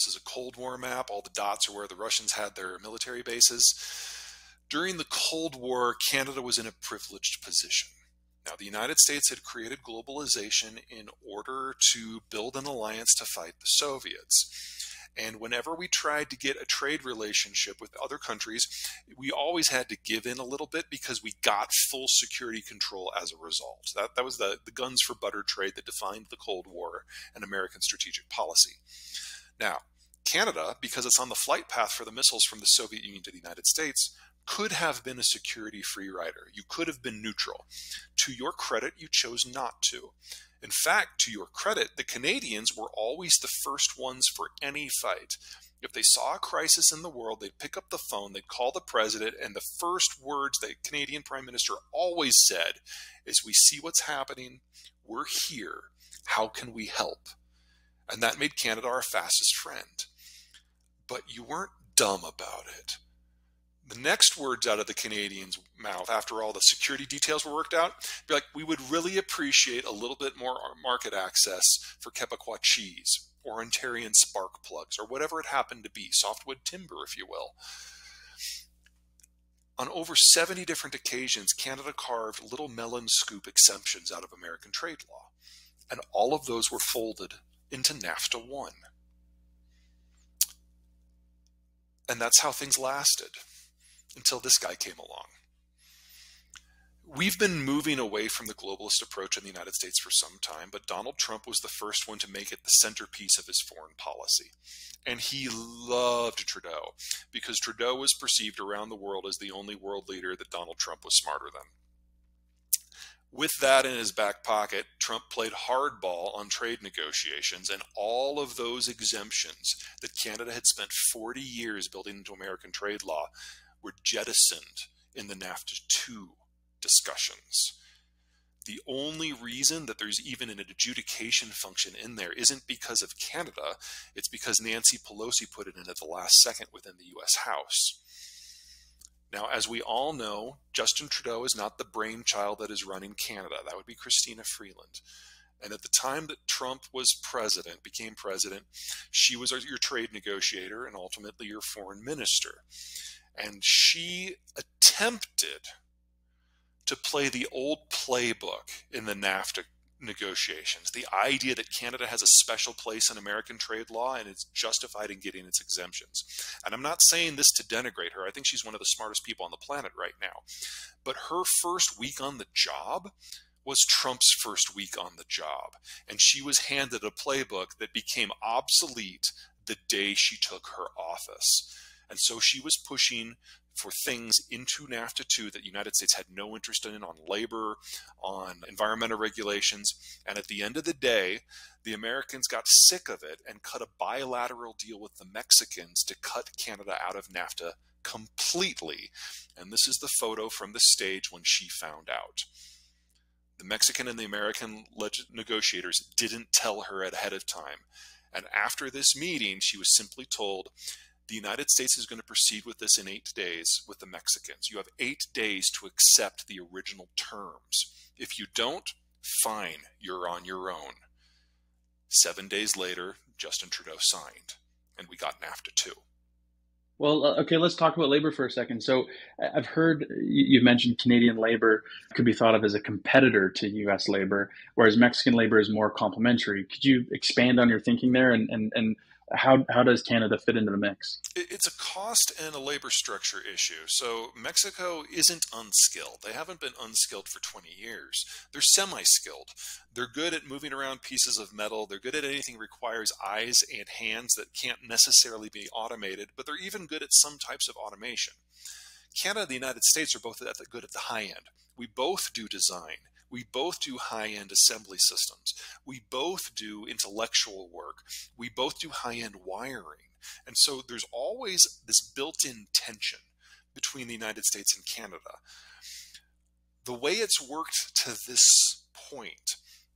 This is a Cold War map. All the dots are where the Russians had their military bases. During the Cold War, Canada was in a privileged position. Now, the United States had created globalization in order to build an alliance to fight the Soviets. And whenever we tried to get a trade relationship with other countries, we always had to give in a little bit because we got full security control as a result. That was the guns for butter trade that defined the Cold War and American strategic policy. Now, Canada, because it's on the flight path for the missiles from the Soviet Union to the United States, could have been a security free rider. You could have been neutral. To your credit, you chose not to. In fact, to your credit, the Canadians were always the first ones for any fight. If they saw a crisis in the world, they'd pick up the phone, they'd call the president, and the first words the Canadian Prime Minister always said is, "We see what's happening, we're here, how can we help?" And that made Canada our fastest friend. But you weren't dumb about it. The next words out of the Canadians' mouth after all the security details were worked out, be like, "We would really appreciate a little bit more market access for Quebecois cheese or Ontarian spark plugs," or whatever it happened to be, softwood timber, if you will. On over 70 different occasions, Canada carved little melon scoop exemptions out of American trade law. And all of those were folded into NAFTA 1. And that's how things lasted until this guy came along. We've been moving away from the globalist approach in the United States for some time, but Donald Trump was the first one to make it the centerpiece of his foreign policy. And he loved Trudeau because Trudeau was perceived around the world as the only world leader that Donald Trump was smarter than. With that in his back pocket, Trump played hardball on trade negotiations, and all of those exemptions that Canada had spent 40 years building into American trade law were jettisoned in the NAFTA 2 discussions. The only reason that there's even an adjudication function in there isn't because of Canada, it's because Nancy Pelosi put it in at the last second within the US House. Now, as we all know, Justin Trudeau is not the brainchild that is running Canada. That would be Christina Freeland. And at the time that Trump was president, became president, she was your trade negotiator and ultimately your foreign minister. And she attempted to play the old playbook in the NAFTA negotiations. The idea that Canada has a special place in American trade law and it's justified in getting its exemptions. And I'm not saying this to denigrate her. I think she's one of the smartest people on the planet right now. But her first week on the job was Trump's first week on the job. And she was handed a playbook that became obsolete the day she took her office. And so she was pushing for things into NAFTA 2 that the United States had no interest in, on labor, on environmental regulations. And at the end of the day, the Americans got sick of it and cut a bilateral deal with the Mexicans to cut Canada out of NAFTA completely. And this is the photo from the stage when she found out. The Mexican and the American negotiators didn't tell her ahead of time. And after this meeting, she was simply told, the United States is going to proceed with this in 8 days with the Mexicans. You have 8 days to accept the original terms. If you don't, fine, you're on your own. 7 days later, Justin Trudeau signed, and we got NAFTA 2. Well, okay, let's talk about labor for a second. So I've heard you've mentioned Canadian labor could be thought of as a competitor to U.S. labor, whereas Mexican labor is more complementary. Could you expand on your thinking there, and how does Canada fit into the mix? It's a cost and a labor structure issue. So Mexico isn't unskilled. They haven't been unskilled for 20 years. They're semi-skilled. They're good at moving around pieces of metal. They're good at anything that requires eyes and hands that can't necessarily be automated, but they're even good at some types of automation. Canada and the United States are both good at the high end. We both do design. We both do high-end assembly systems. We both do intellectual work. We both do high-end wiring. And so there's always this built-in tension between the United States and Canada. The way it's worked to this point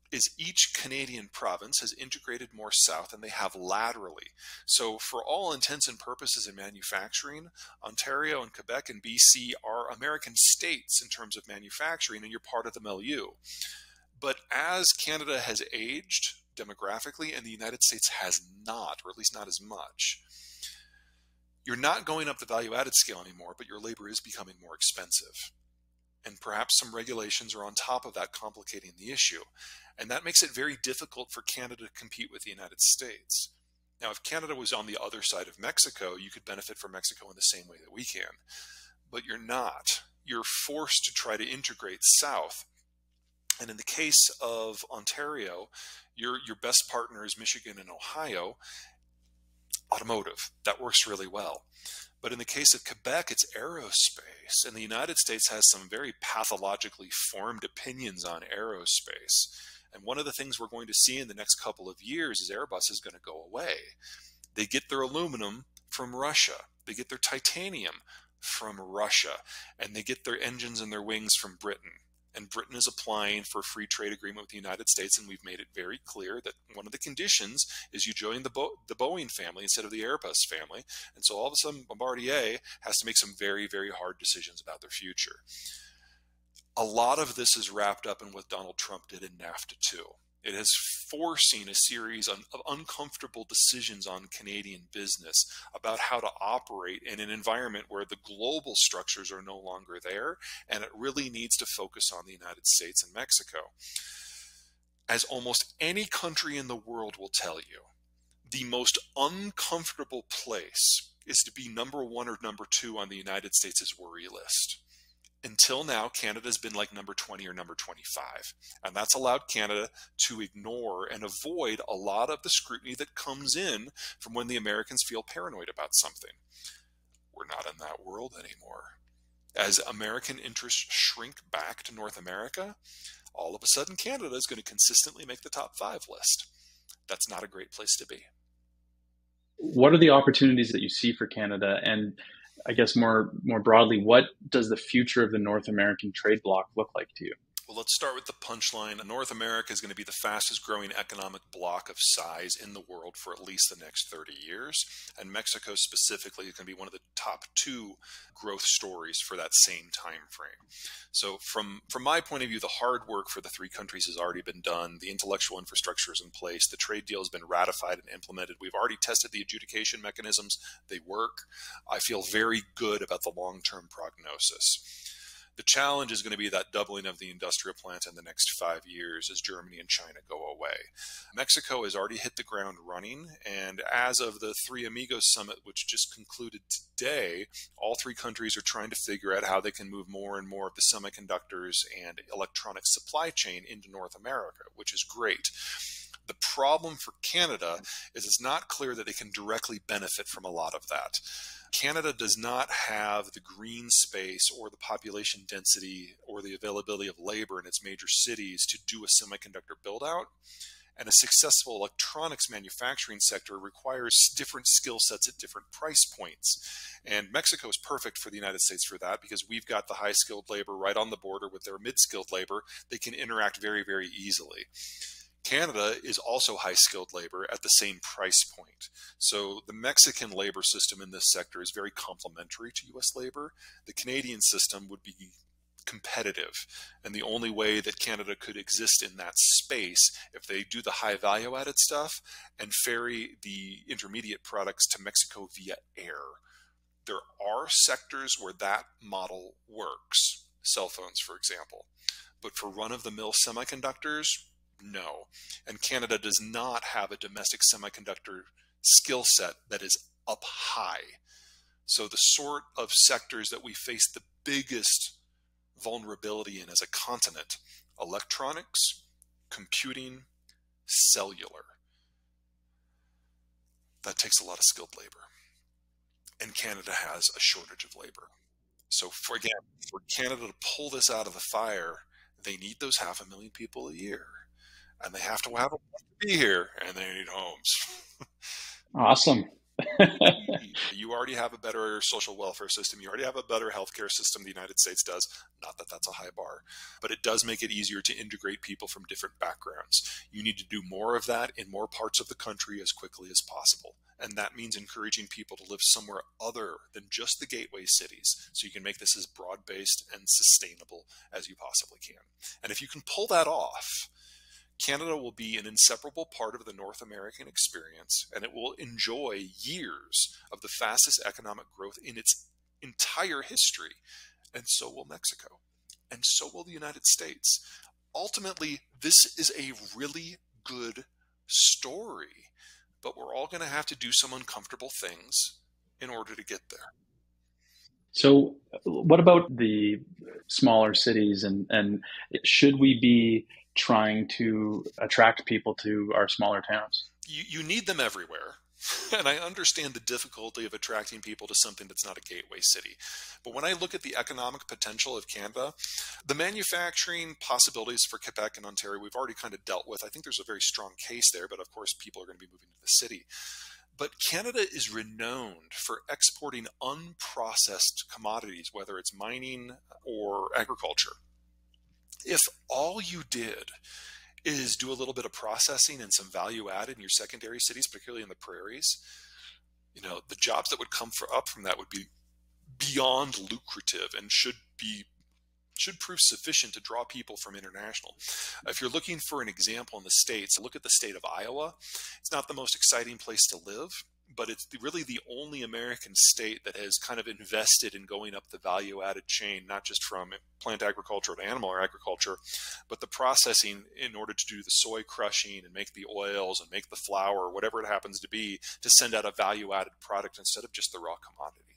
is each Canadian province has integrated more south than they have laterally. So for all intents and purposes in manufacturing, Ontario and Quebec and BC are American states in terms of manufacturing, and you're part of the milieu. But as Canada has aged, demographically, and the United States has not, or at least not as much. You're not going up the value-added scale anymore, but your labor is becoming more expensive. And perhaps some regulations are on top of that, complicating the issue. And that makes it very difficult for Canada to compete with the United States. Now, if Canada was on the other side of Mexico, you could benefit from Mexico in the same way that we can. But you're not. You're forced to try to integrate south. And in the case of Ontario, your best partner is Michigan and Ohio. Automotive, that works really well. But in the case of Quebec, it's aerospace. And the United States has some very pathologically formed opinions on aerospace. And one of the things we're going to see in the next couple of years is Airbus is going to go away. They get their aluminum from Russia. They get their titanium from Russia. And they get their engines and their wings from Britain. And Britain is applying for a free trade agreement with the United States, and we've made it very clear that one of the conditions is you join the Boeing family instead of the Airbus family. And so all of a sudden, Bombardier has to make some very, very hard decisions about their future. A lot of this is wrapped up in what Donald Trump did in NAFTA too. It is forcing a series of uncomfortable decisions on Canadian business about how to operate in an environment where the global structures are no longer there, and it really needs to focus on the United States and Mexico. As almost any country in the world will tell you, the most uncomfortable place is to be number 1 or number 2 on the United States' worry list. Until now, Canada's been like number 20 or number 25. And that's allowed Canada to ignore and avoid a lot of the scrutiny that comes in from when the Americans feel paranoid about something. We're not in that world anymore. As American interests shrink back to North America, all of a sudden Canada is going to consistently make the top 5 list. That's not a great place to be. What are the opportunities that you see for Canada? And I guess more broadly, what does the future of the North American trade bloc look like to you? Well, let's start with the punchline. North America is going to be the fastest growing economic bloc of size in the world for at least the next 30 years. And Mexico specifically is going to be one of the top 2 growth stories for that same time frame. So from my point of view, the hard work for the 3 countries has already been done. The intellectual infrastructure is in place. The trade deal has been ratified and implemented. We've already tested the adjudication mechanisms. They work. I feel very good about the long-term prognosis. The challenge is going to be that doubling of the industrial plant in the next 5 years as Germany and China go away. Mexico has already hit the ground running, and as of the Three Amigos Summit, which just concluded today, all 3 countries are trying to figure out how they can move more and more of the semiconductors and electronic supply chain into North America, which is great. The problem for Canada is it's not clear that they can directly benefit from a lot of that. Canada does not have the green space or the population density or the availability of labor in its major cities to do a semiconductor build out. And a successful electronics manufacturing sector requires different skill sets at different price points. And Mexico is perfect for the United States for that because we've got the high-skilled labor right on the border with their mid-skilled labor. They can interact very, very easily. Canada is also high-skilled labor at the same price point. So the Mexican labor system in this sector is very complementary to U.S. labor. The Canadian system would be competitive. And the only way that Canada could exist in that space if they do the high value added stuff and ferry the intermediate products to Mexico via air. There are sectors where that model works. Cell phones, for example. But for run-of-the-mill semiconductors, no. And Canada does not have a domestic semiconductor skill set that is up high. So the sort of sectors that we face the biggest vulnerability in as a continent: electronics, computing, cellular. That takes a lot of skilled labor. And Canada has a shortage of labor. So for Canada to pull this out of the fire, they need those 500,000 people a year. And they have to have a place to be here, and they need homes. Awesome. You already have a better social welfare system. You already have a better healthcare system. The United States does. Not that that's a high bar, but it does make it easier to integrate people from different backgrounds. You need to do more of that in more parts of the country as quickly as possible. And that means encouraging people to live somewhere other than just the gateway cities, so you can make this as broad-based and sustainable as you possibly can. And if you can pull that off, Canada will be an inseparable part of the North American experience, and it will enjoy years of the fastest economic growth in its entire history. And so will Mexico. And so will the United States. Ultimately, this is a really good story, but we're all going to have to do some uncomfortable things in order to get there. So, what about the smaller cities, and should we be trying to attract people to our smaller towns? You need them everywhere. And I understand the difficulty of attracting people to something that's not a gateway city. But when I look at the economic potential of Canada, the manufacturing possibilities for Quebec and Ontario, we've already kind of dealt with. I think there's a very strong case there, but of course, people are going to be moving to the city. But Canada is renowned for exporting unprocessed commodities, whether it's mining or agriculture. If all you did is do a little bit of processing and some value added in your secondary cities, particularly in the prairies, the jobs that would come up from that would be beyond lucrative and should prove sufficient to draw people from international. If you're looking for an example in the States, look at the state of Iowa. It's not the most exciting place to live, but it's really the only American state that has kind of invested in going up the value added chain, not just from plant agriculture to animal agriculture, but the processing in order to do the soy crushing and make the oils and make the flour, whatever it happens to be, to send out a value added product instead of just the raw commodity.